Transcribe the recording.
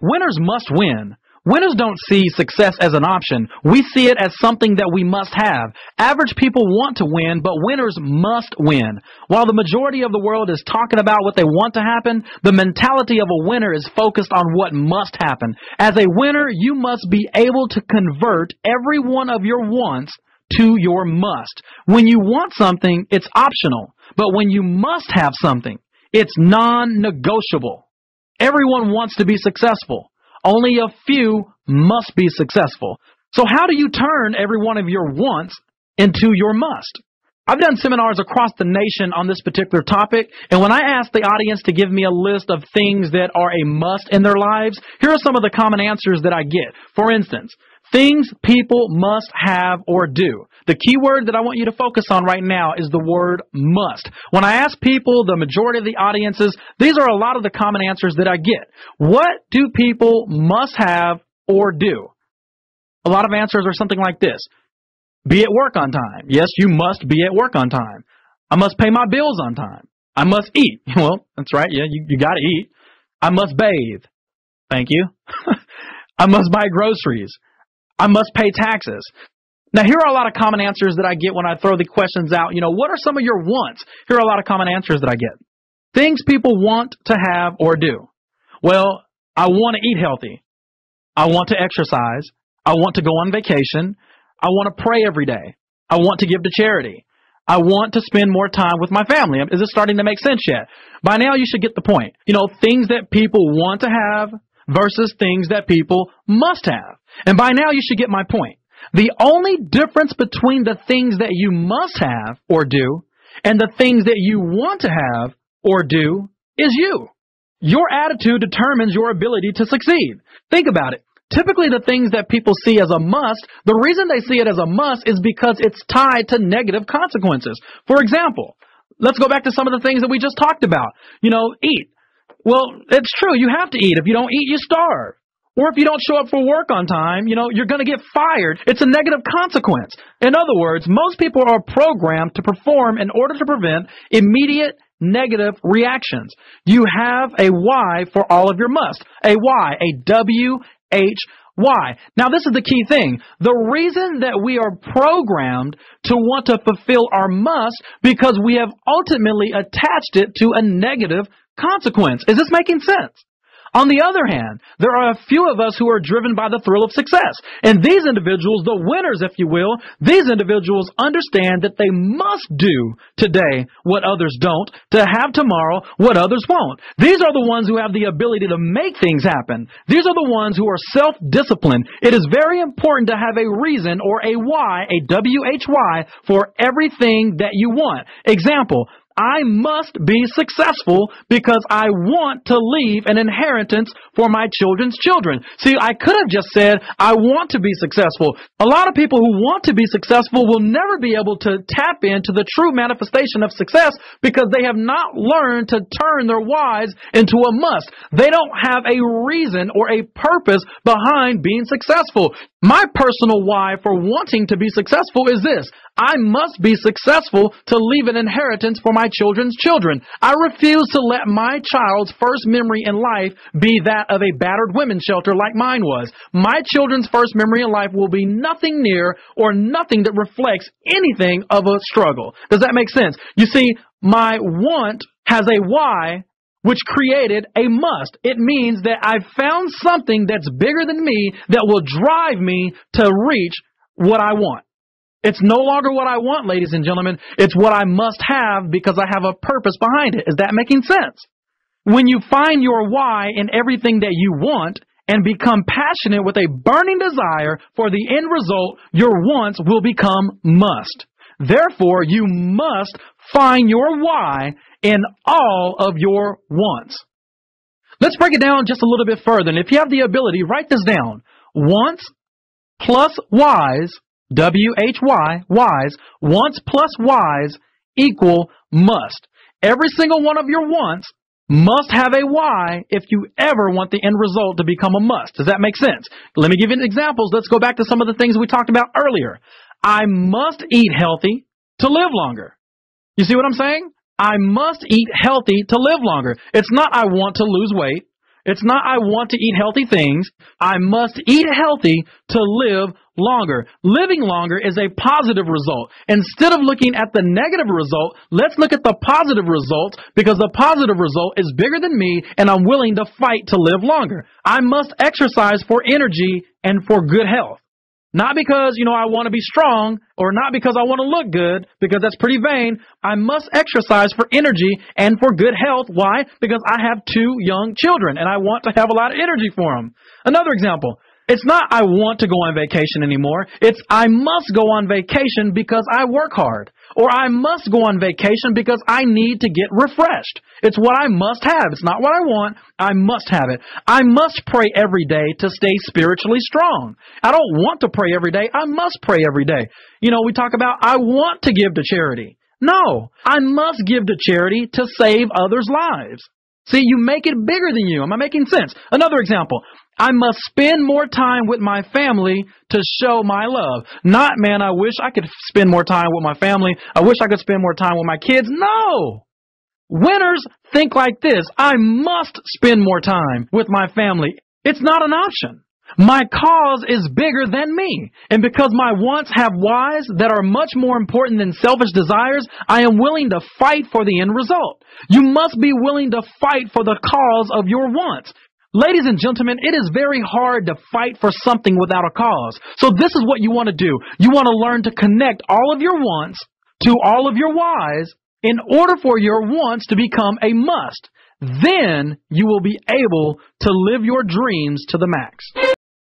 Winners must win. Winners don't see success as an option. We see it as something that we must have. Average people want to win, but winners must win. While the majority of the world is talking about what they want to happen, the mentality of a winner is focused on what must happen. As a winner, you must be able to convert every one of your wants to your must. When you want something, it's optional. But when you must have something, it's non-negotiable. Everyone wants to be successful. Only a few must be successful. So how do you turn every one of your wants into your must? I've done seminars across the nation on this particular topic, and when I ask the audience to give me a list of things that are a must in their lives, here are some of the common answers that I get. For instance, things people must have or do. The key word that I want you to focus on right now is the word must. When I ask people, the majority of the audiences, these are a lot of the common answers that I get. What do people must have or do? A lot of answers are something like this. Be at work on time. Yes, you must be at work on time. I must pay my bills on time. I must eat. Well, that's right. Yeah, you got to eat. I must bathe. Thank you. I must buy groceries. I must pay taxes. Now, here are a lot of common answers that I get when I throw the questions out. What are some of your wants? Here are a lot of common answers that I get. Things people want to have or do. Well, I want to eat healthy. I want to exercise. I want to go on vacation. I want to pray every day. I want to give to charity. I want to spend more time with my family. Is this starting to make sense yet? By now, you should get the point. Things that people want to have versus things that people must have. And by now, you should get my point. The only difference between the things that you must have or do and the things that you want to have or do is you. Your attitude determines your ability to succeed. Think about it. Typically, the things that people see as a must, the reason they see it as a must is because it's tied to negative consequences. For example, let's go back to some of the things that we just talked about. Eat. Well, it's true. You have to eat. If you don't eat, you starve. Or if you don't show up for work on time, you're going to get fired. It's a negative consequence. In other words, most people are programmed to perform in order to prevent immediate negative reactions. You have a why for all of your must. A why, a W-H-Y. Now, this is the key thing. The reason that we are programmed to want to fulfill our must because we have ultimately attached it to a negative consequence. Is this making sense? On the other hand, there are a few of us who are driven by the thrill of success. And these individuals, the winners, if you will, these individuals understand that they must do today what others don't to have tomorrow what others won't. These are the ones who have the ability to make things happen. These are the ones who are self-disciplined. It is very important to have a reason or a why, a W-H-Y, for everything that you want. Example, I must be successful because I want to leave an inheritance for my children's children. See, I could have just said, I want to be successful. A lot of people who want to be successful will never be able to tap into the true manifestation of success because they have not learned to turn their whys into a must. They don't have a reason or a purpose behind being successful. My personal why for wanting to be successful is this. I must be successful to leave an inheritance for my children's children. I refuse to let my child's first memory in life be that of a battered women's shelter like mine was. My children's first memory in life will be nothing near or nothing that reflects anything of a struggle. Does that make sense? You see, my want has a why which created a must. It means that I've found something that's bigger than me that will drive me to reach what I want. It's no longer what I want, ladies and gentlemen. It's what I must have because I have a purpose behind it. Is that making sense? When you find your why in everything that you want and become passionate with a burning desire for the end result, your wants will become must. Therefore, you must find your why in all of your wants. Let's break it down just a little bit further. And if you have the ability, write this down. Wants plus whys, W-H-Y, whys, wants plus whys equal must. Every single one of your wants must have a why if you ever want the end result to become a must. Does that make sense? Let me give you examples. Let's go back to some of the things we talked about earlier. I must eat healthy to live longer. You see what I'm saying? I must eat healthy to live longer. It's not I want to lose weight. It's not I want to eat healthy things. I must eat healthy to live longer. Living longer is a positive result. Instead of looking at the negative result, let's look at the positive result, because the positive result is bigger than me and I'm willing to fight to live longer. I must exercise for energy and for good health. Not because, I want to be strong, or not because I want to look good, because that's pretty vain. I must exercise for energy and for good health. Why? Because I have 2 young children and I want to have a lot of energy for them. Another example. It's not I want to go on vacation anymore. It's I must go on vacation because I work hard. Or I must go on vacation because I need to get refreshed. It's what I must have. It's not what I want. I must have it. I must pray every day to stay spiritually strong. I don't want to pray every day. I must pray every day. We talk about I want to give to charity. No, I must give to charity to save others' lives. See, you make it bigger than you. Am I making sense? Another example. I must spend more time with my family to show my love. Not, man, I wish I could spend more time with my family. I wish I could spend more time with my kids. No. Winners think like this. I must spend more time with my family. It's not an option. My cause is bigger than me. And because my wants have whys that are much more important than selfish desires, I am willing to fight for the end result. You must be willing to fight for the cause of your wants. Ladies and gentlemen, it is very hard to fight for something without a cause. So this is what you want to do. You want to learn to connect all of your wants to all of your whys in order for your wants to become a must. Then you will be able to live your dreams to the max.